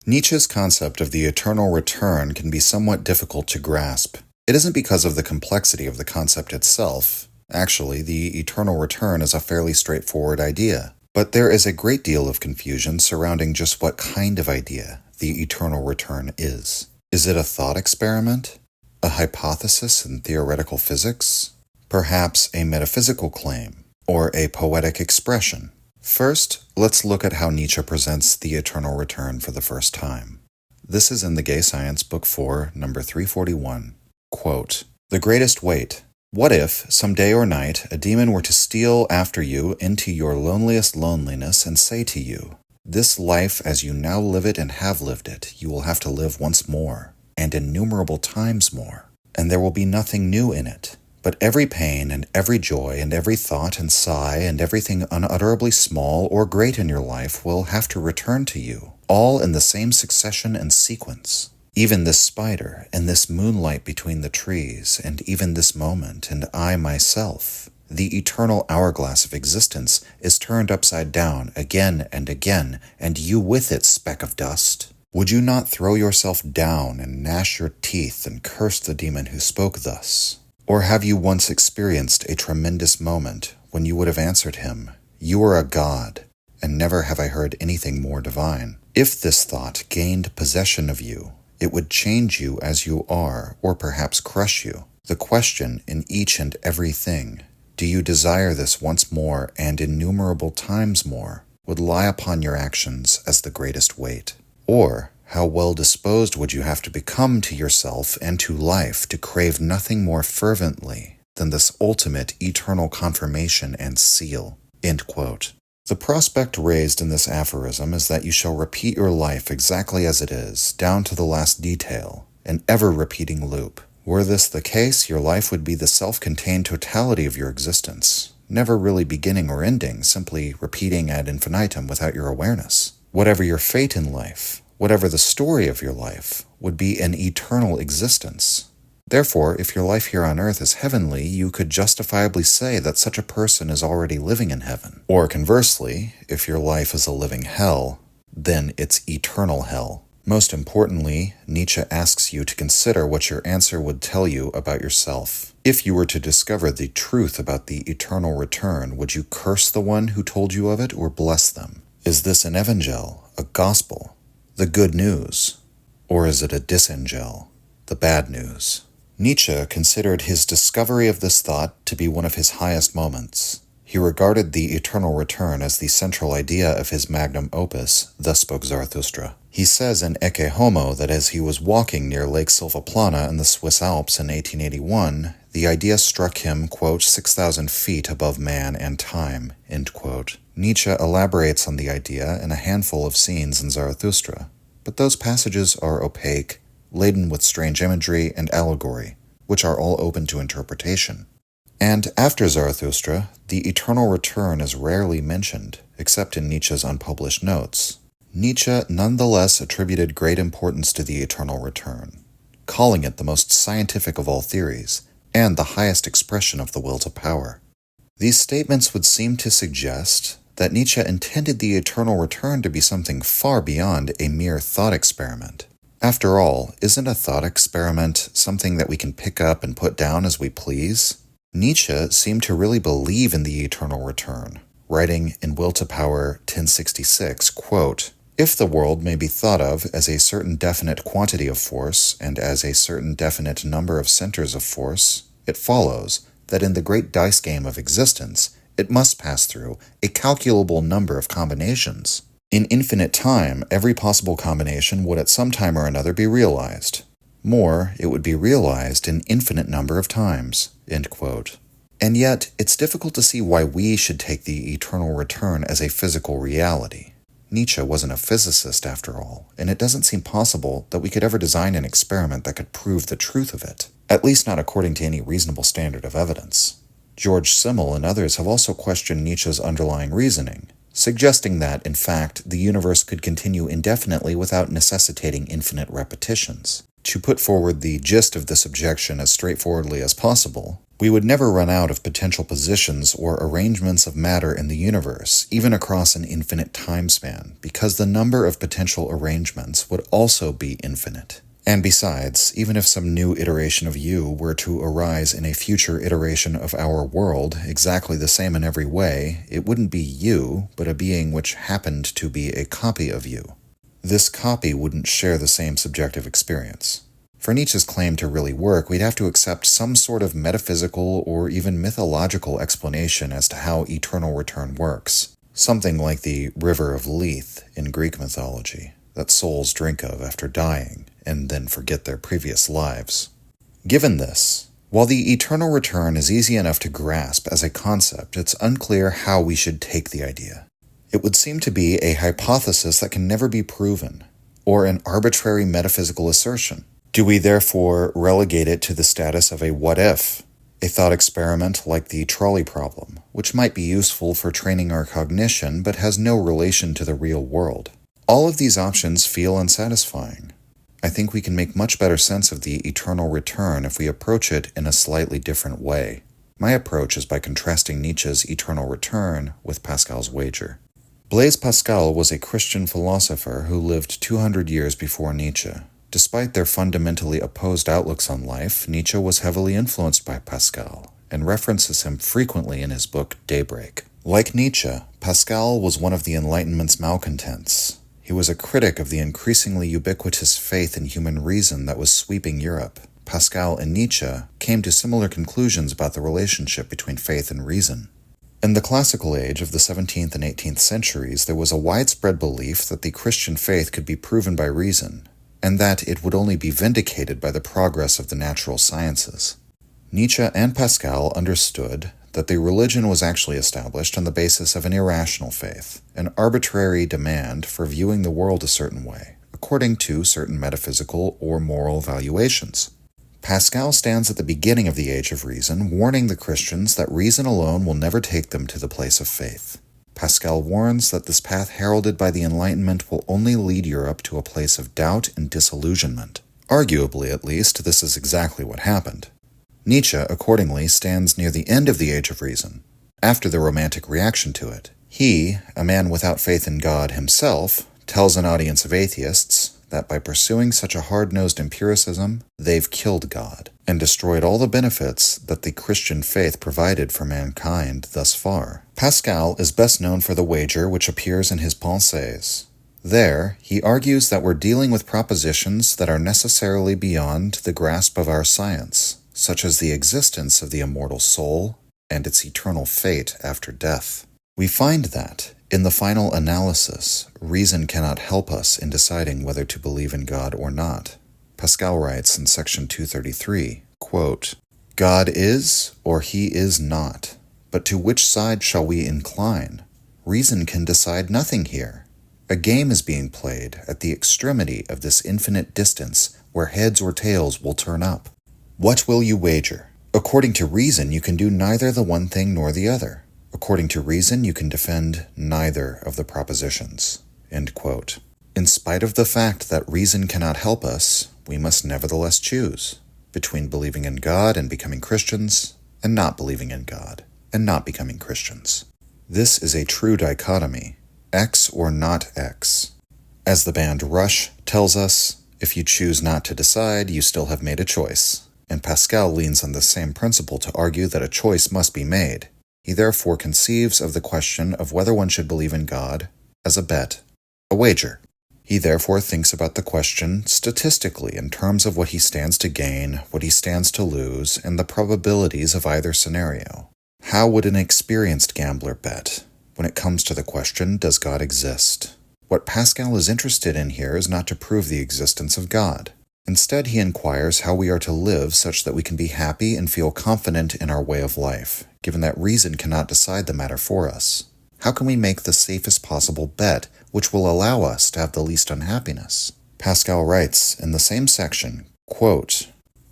Nietzsche's concept of the eternal return can be somewhat difficult to grasp. It isn't because of the complexity of the concept itself. Actually, the eternal return is a fairly straightforward idea. But there is a great deal of confusion surrounding just what kind of idea the eternal return is. Is it a thought experiment? A hypothesis in theoretical physics? Perhaps a metaphysical claim? Or a poetic expression? First, let's look at how Nietzsche presents the eternal return for the first time. This is in the Gay Science, Book 4, number 341. Quote, "The greatest weight. What if, some day or night, a demon were to steal after you into your loneliest loneliness and say to you, 'This life as you now live it and have lived it, you will have to live once more, and innumerable times more, and there will be nothing new in it. But every pain and every joy and every thought and sigh and everything unutterably small or great in your life will have to return to you, all in the same succession and sequence. Even this spider, and this moonlight between the trees, and even this moment, and I myself. The eternal hourglass of existence is turned upside down again and again, and you with it, speck of dust. Would you not throw yourself down and gnash your teeth and curse the demon who spoke thus? Or have you once experienced a tremendous moment when you would have answered him, 'You are a god, and never have I heard anything more divine'? If this thought gained possession of you, it would change you as you are, or perhaps crush you. The question in each and every thing, do you desire this once more and innumerable times more, would lie upon your actions as the greatest weight. Or, how well disposed would you have to become to yourself and to life to crave nothing more fervently than this ultimate eternal confirmation and seal." End quote. The prospect raised in this aphorism is that you shall repeat your life exactly as it is, down to the last detail, an ever-repeating loop. Were this the case, your life would be the self-contained totality of your existence, never really beginning or ending, simply repeating ad infinitum without your awareness. Whatever your fate in life, whatever the story of your life, would be an eternal existence. Therefore, if your life here on earth is heavenly, you could justifiably say that such a person is already living in heaven. Or conversely, if your life is a living hell, then it's eternal hell. Most importantly, Nietzsche asks you to consider what your answer would tell you about yourself. If you were to discover the truth about the eternal return, would you curse the one who told you of it or bless them? Is this an evangel, a gospel, the good news? Or is it a disangel, the bad news? Nietzsche considered his discovery of this thought to be one of his highest moments. He regarded the eternal return as the central idea of his magnum opus, Thus Spoke Zarathustra. He says in Ecce Homo that as he was walking near Lake Silvaplana in the Swiss Alps in 1881, the idea struck him, quote, 6,000 feet above man and time, end quote. Nietzsche elaborates on the idea in a handful of scenes in Zarathustra, but those passages are opaque, laden with strange imagery and allegory, which are all open to interpretation. And after Zarathustra, the eternal return is rarely mentioned, except in Nietzsche's unpublished notes. Nietzsche nonetheless attributed great importance to the eternal return, calling it the most scientific of all theories, and the highest expression of the will to power. These statements would seem to suggest that Nietzsche intended the eternal return to be something far beyond a mere thought experiment. After all, isn't a thought experiment something that we can pick up and put down as we please? Nietzsche seemed to really believe in the eternal return, writing in Will to Power 1066, quote, "If the world may be thought of as a certain definite quantity of force and as a certain definite number of centers of force, it follows that in the great dice game of existence, it must pass through a calculable number of combinations. In infinite time, every possible combination would at some time or another be realized. More, it would be realized in infinite number of times." End quote. And yet, it's difficult to see why we should take the eternal return as a physical reality. Nietzsche wasn't a physicist after all, and it doesn't seem possible that we could ever design an experiment that could prove the truth of it, at least not according to any reasonable standard of evidence. George Simmel and others have also questioned Nietzsche's underlying reasoning, suggesting that, in fact, the universe could continue indefinitely without necessitating infinite repetitions. To put forward the gist of this objection as straightforwardly as possible, We would never run out of potential positions or arrangements of matter in the universe, even across an infinite time span, because the number of potential arrangements would also be infinite. And besides, even if some new iteration of you were to arise in a future iteration of our world, exactly the same in every way, it wouldn't be you, but a being which happened to be a copy of you. This copy wouldn't share the same subjective experience. For Nietzsche's claim to really work, we'd have to accept some sort of metaphysical or even mythological explanation as to how eternal return works. Something like the river of Lethe in Greek mythology, that souls drink of after dying, and then forget their previous lives. Given this, while the eternal return is easy enough to grasp as a concept, it's unclear how we should take the idea. It would seem to be a hypothesis that can never be proven, or an arbitrary metaphysical assertion. Do we therefore relegate it to the status of a what if, a thought experiment like the trolley problem, which might be useful for training our cognition but has no relation to the real world? All of these options feel unsatisfying. I think we can make much better sense of the eternal return if we approach it in a slightly different way. My approach is by contrasting Nietzsche's eternal return with Pascal's wager. Blaise Pascal was a Christian philosopher who lived 200 years before Nietzsche. Despite their fundamentally opposed outlooks on life, Nietzsche was heavily influenced by Pascal, and references him frequently in his book Daybreak. Like Nietzsche, Pascal was one of the Enlightenment's malcontents. He was a critic of the increasingly ubiquitous faith in human reason that was sweeping Europe. Pascal and Nietzsche came to similar conclusions about the relationship between faith and reason. In the classical age of the 17th and 18th centuries, there was a widespread belief that the Christian faith could be proven by reason, and that it would only be vindicated by the progress of the natural sciences. Nietzsche and Pascal understood that the religion was actually established on the basis of an irrational faith, an arbitrary demand for viewing the world a certain way, according to certain metaphysical or moral valuations. Pascal stands at the beginning of the age of reason, warning the Christians that reason alone will never take them to the place of faith. Pascal warns that this path heralded by the Enlightenment will only lead Europe to a place of doubt and disillusionment. Arguably, at least, this is exactly what happened. Nietzsche, accordingly, stands near the end of the Age of Reason, after the Romantic reaction to it. He, a man without faith in God himself, tells an audience of atheists that by pursuing such a hard-nosed empiricism, they've killed God, and destroyed all the benefits that the Christian faith provided for mankind thus far. Pascal is best known for the wager which appears in his Pensées. There, he argues that we're dealing with propositions that are necessarily beyond the grasp of our science, such as the existence of the immortal soul and its eternal fate after death. We find that, in the final analysis, reason cannot help us in deciding whether to believe in God or not. Pascal writes in section 233, quote, "God is, or he is not, but to which side shall we incline? Reason can decide nothing here. A game is being played at the extremity of this infinite distance where heads or tails will turn up. What will you wager? According to reason, you can do neither the one thing nor the other. According to reason, you can defend neither of the propositions." End quote. In spite of the fact that reason cannot help us, we must nevertheless choose between believing in God and becoming Christians, and not believing in God and not becoming Christians. This is a true dichotomy, X or not X. As the band Rush tells us, if you choose not to decide, you still have made a choice. And Pascal leans on the same principle to argue that a choice must be made. He therefore conceives of the question of whether one should believe in God as a bet, a wager. He therefore thinks about the question statistically in terms of what he stands to gain, what he stands to lose, and the probabilities of either scenario. How would an experienced gambler bet when it comes to the question, does God exist? What Pascal is interested in here is not to prove the existence of God. Instead, he inquires how we are to live such that we can be happy and feel confident in our way of life, given that reason cannot decide the matter for us. How can we make the safest possible bet which will allow us to have the least unhappiness? Pascal writes in the same section, quote,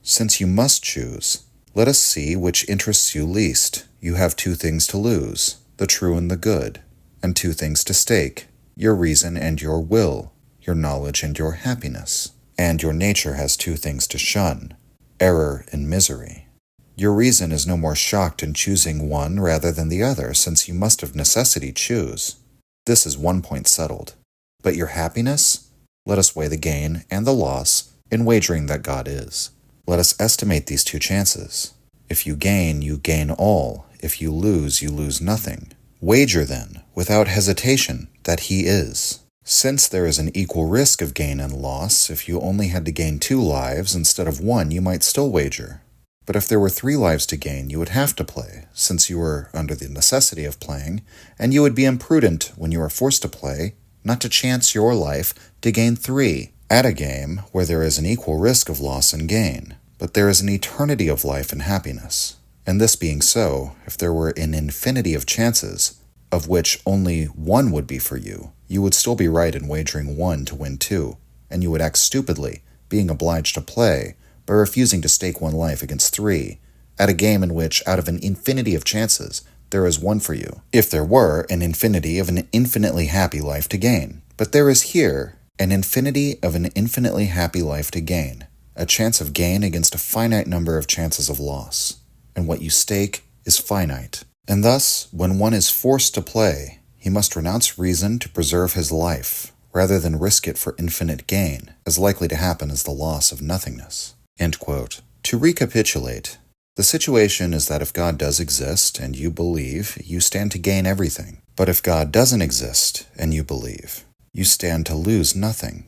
"Since you must choose, let us see which interests you least. You have two things to lose, the true and the good, and two things to stake, your reason and your will, your knowledge and your happiness. And your nature has two things to shun, error and misery. Your reason is no more shocked in choosing one rather than the other, since you must of necessity choose. This is one point settled. But your happiness? Let us weigh the gain and the loss in wagering that God is. Let us estimate these two chances. If you gain all. If you lose nothing. Wager then, without hesitation, that He is. Since there is an equal risk of gain and loss, if you only had to gain 2 lives instead of 1, you might still wager. But if there were 3 lives to gain, you would have to play, since you were under the necessity of playing, and you would be imprudent when you are forced to play, not to chance your life to gain 3 at a game where there is an equal risk of loss and gain. But there is an eternity of life and happiness. And this being so, if there were an infinity of chances, of which only 1 would be for you, you would still be right in wagering 1 to win 2, and you would act stupidly, being obliged to play, by refusing to stake 1 life against 3, at a game in which, out of an infinity of chances, there is 1 for you, if there were an infinity of an infinitely happy life to gain. But there is here an infinity of an infinitely happy life to gain, a chance of gain against a finite number of chances of loss, and what you stake is finite. And thus, when one is forced to play, he must renounce reason to preserve his life, rather than risk it for infinite gain, as likely to happen as the loss of nothingness. End quote. To recapitulate, the situation is that if God does exist and you believe, you stand to gain everything. But if God doesn't exist and you believe, you stand to lose nothing.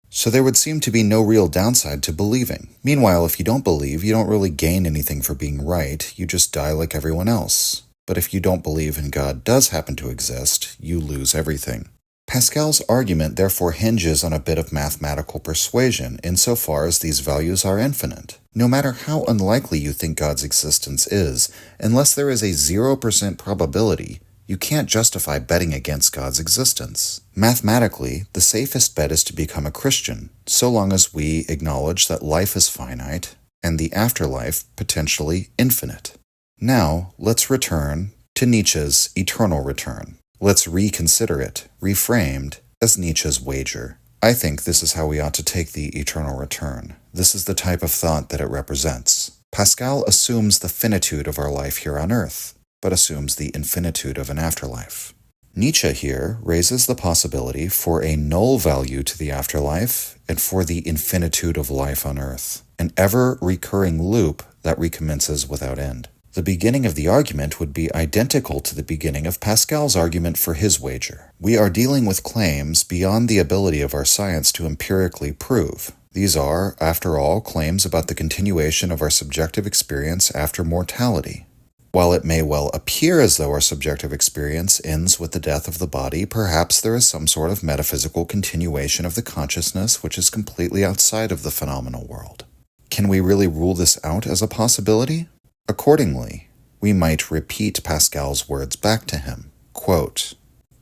So there would seem to be no real downside to believing. Meanwhile, if you don't believe, you don't really gain anything for being right, you just die like everyone else. But if you don't believe and God does happen to exist, you lose everything. Pascal's argument therefore hinges on a bit of mathematical persuasion insofar as these values are infinite. No matter how unlikely you think God's existence is, unless there is a 0% probability, you can't justify betting against God's existence. Mathematically, the safest bet is to become a Christian, so long as we acknowledge that life is finite and the afterlife potentially infinite. Now, let's return to Nietzsche's eternal return. Let's reconsider it, reframed as Nietzsche's wager. I think this is how we ought to take the eternal return. This is the type of thought that it represents. Pascal assumes the finitude of our life here on earth, but assumes the infinitude of an afterlife. Nietzsche here raises the possibility for a null value to the afterlife and for the infinitude of life on earth, an ever-recurring loop that recommences without end. The beginning of the argument would be identical to the beginning of Pascal's argument for his wager. We are dealing with claims beyond the ability of our science to empirically prove. These are, after all, claims about the continuation of our subjective experience after mortality. While it may well appear as though our subjective experience ends with the death of the body, perhaps there is some sort of metaphysical continuation of the consciousness which is completely outside of the phenomenal world. Can we really rule this out as a possibility? Accordingly, we might repeat Pascal's words back to him. Quote,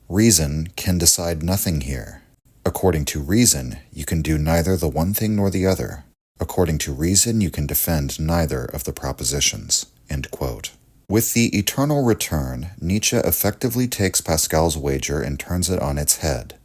"Reason can decide nothing here. According to reason, you can do neither the one thing nor the other. According to reason, you can defend neither of the propositions." End quote. With the eternal return, Nietzsche effectively takes Pascal's wager and turns it on its head.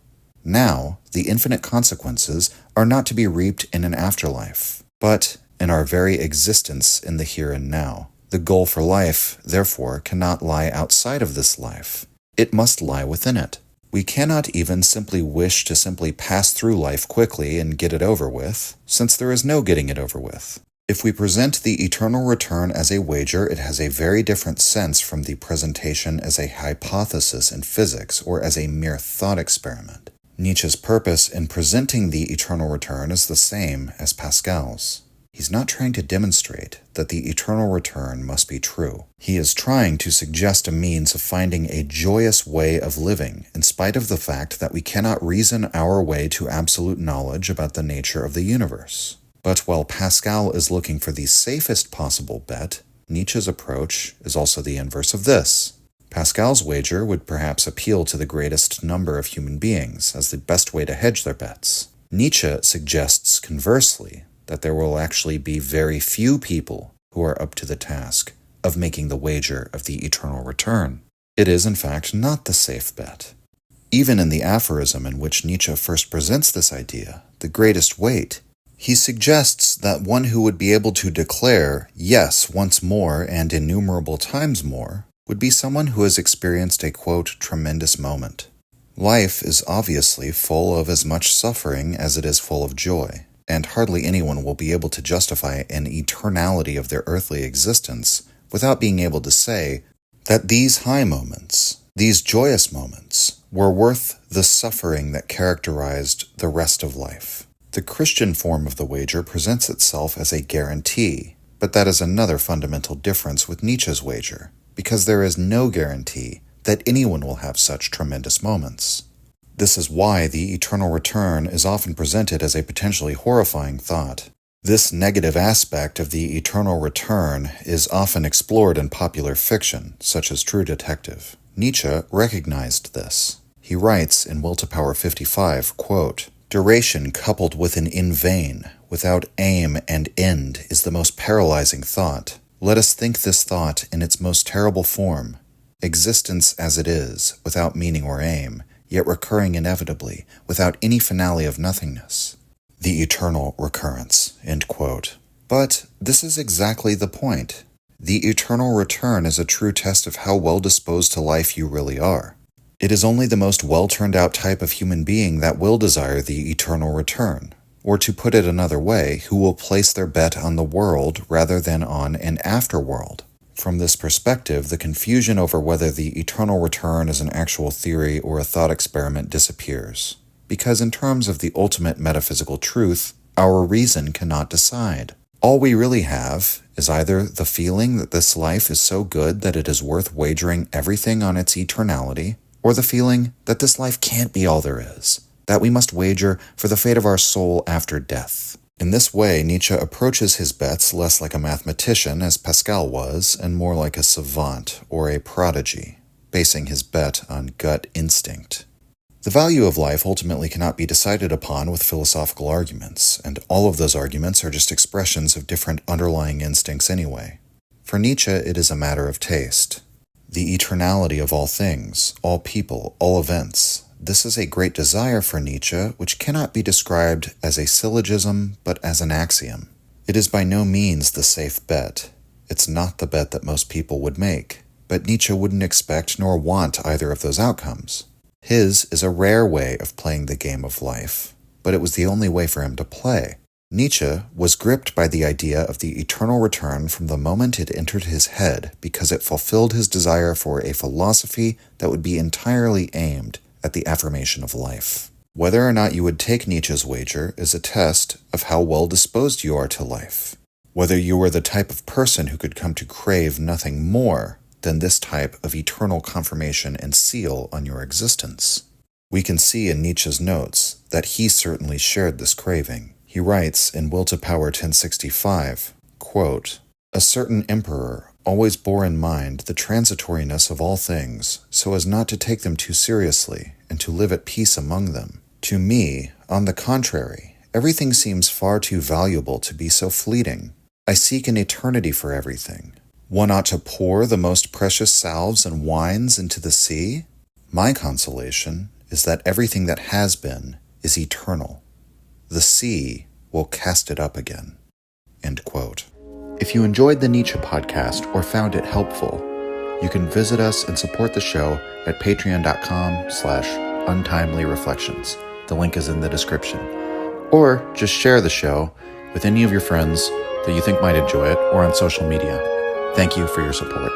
Now, the infinite consequences are not to be reaped in an afterlife, but in our very existence in the here and now. The goal for life, therefore, cannot lie outside of this life. It must lie within it. We cannot even simply wish to simply pass through life quickly and get it over with, since there is no getting it over with. If we present the eternal return as a wager, it has a very different sense from the presentation as a hypothesis in physics or as a mere thought experiment. Nietzsche's purpose in presenting the eternal return is the same as Pascal's. He's not trying to demonstrate that the eternal return must be true. He is trying to suggest a means of finding a joyous way of living, in spite of the fact that we cannot reason our way to absolute knowledge about the nature of the universe. But while Pascal is looking for the safest possible bet, Nietzsche's approach is also the inverse of this. Pascal's wager would perhaps appeal to the greatest number of human beings as the best way to hedge their bets. Nietzsche suggests, conversely, that there will actually be very few people who are up to the task of making the wager of the eternal return. It is, in fact, not the safe bet. Even in the aphorism in which Nietzsche first presents this idea, the greatest weight He suggests that one who would be able to declare, yes, once more and innumerable times more, would be someone who has experienced a, quote, tremendous moment. Life is obviously full of as much suffering as it is full of joy, and hardly anyone will be able to justify an eternality of their earthly existence without being able to say that these high moments, these joyous moments, were worth the suffering that characterized the rest of life. The Christian form of the wager presents itself as a guarantee, but that is another fundamental difference with Nietzsche's wager, because there is no guarantee that anyone will have such tremendous moments. This is why the eternal return is often presented as a potentially horrifying thought. This negative aspect of the eternal return is often explored in popular fiction, such as True Detective. Nietzsche recognized this. He writes in Will to Power 55, quote, "Duration coupled with an in vain, without aim and end, is the most paralyzing thought. Let us think this thought in its most terrible form. Existence as it is, without meaning or aim, yet recurring inevitably, without any finale of nothingness. The eternal recurrence." End quote. But this is exactly the point. The eternal return is a true test of how well disposed to life you really are. It is only the most well-turned-out type of human being that will desire the eternal return, or to put it another way, who will place their bet on the world rather than on an afterworld. From this perspective, the confusion over whether the eternal return is an actual theory or a thought experiment disappears, because in terms of the ultimate metaphysical truth, our reason cannot decide. All we really have is either the feeling that this life is so good that it is worth wagering everything on its eternality, or the feeling that this life can't be all there is, that we must wager for the fate of our soul after death. In this way, Nietzsche approaches his bets less like a mathematician, as Pascal was, and more like a savant or a prodigy, basing his bet on gut instinct. The value of life ultimately cannot be decided upon with philosophical arguments, and all of those arguments are just expressions of different underlying instincts anyway. For Nietzsche, it is a matter of taste. The eternality of all things, all people, all events. This is a great desire for Nietzsche, which cannot be described as a syllogism, but as an axiom. It is by no means the safe bet. It's not the bet that most people would make, but Nietzsche wouldn't expect nor want either of those outcomes. His is a rare way of playing the game of life, but it was the only way for him to play. Nietzsche was gripped by the idea of the eternal return from the moment it entered his head because it fulfilled his desire for a philosophy that would be entirely aimed at the affirmation of life. Whether or not you would take Nietzsche's wager is a test of how well disposed you are to life. Whether you are the type of person who could come to crave nothing more than this type of eternal confirmation and seal on your existence. We can see in Nietzsche's notes that he certainly shared this craving. He writes in Will to Power 1065, quote, "A certain emperor always bore in mind the transitoriness of all things, so as not to take them too seriously, and to live at peace among them. To me, on the contrary, everything seems far too valuable to be so fleeting. I seek an eternity for everything. One ought to pour the most precious salves and wines into the sea. My consolation is that everything that has been is eternal. The sea will cast it up again." End quote. If you enjoyed the Nietzsche podcast or found it helpful, you can visit us and support the show at patreon.com/untimely-reflections. The link is in the description. Or just share the show with any of your friends that you think might enjoy it or on social media. Thank you for your support.